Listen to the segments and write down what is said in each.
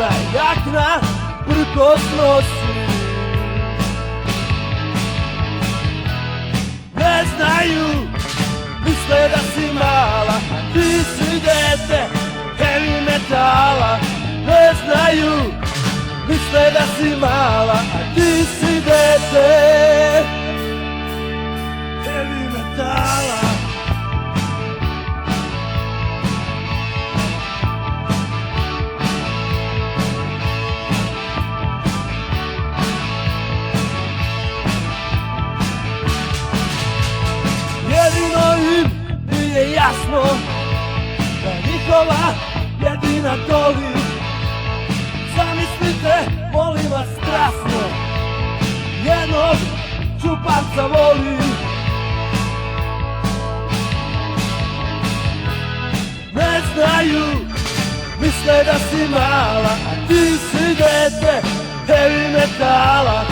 Crna jakna prkos nosi. Ne znaju, misle da si mala, ti si dete heavy metala. Ne znaju, misle da si mala, a ti si dete heavy metala. Jedino im nije jasno da njihova jedina doli. Zamislite, molim vas strasno, jednog čuparca voli. Ne znaju, misle da si mala, a ti si dete heavy metala.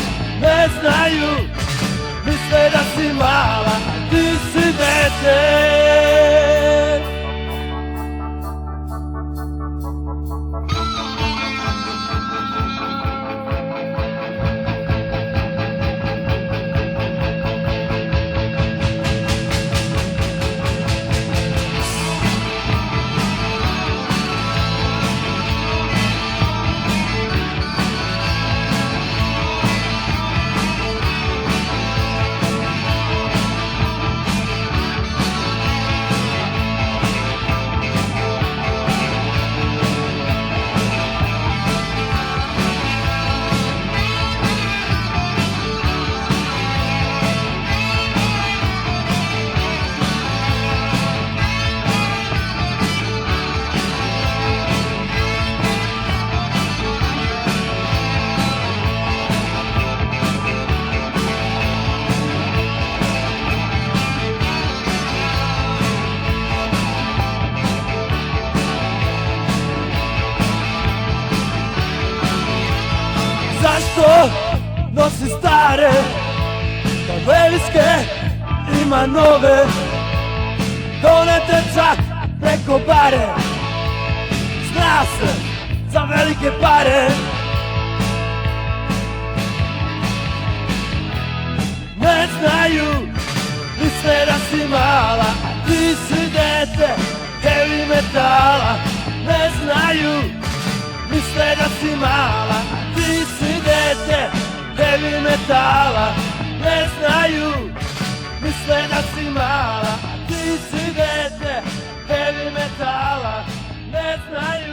Ne znaju, misle da si mala, a ti si dete. Zašto nosi stare, kad Leviske ima nove, donete čak preko bare, zna se za velike pare. Ne znaju, misle da si mala, a ti si dete heavy metala. Ne znaju, misle da si mala, a ti si dete heavy metala. Ne znaju, misle da si mala, a ti si dete heavy metala. Ne znaju.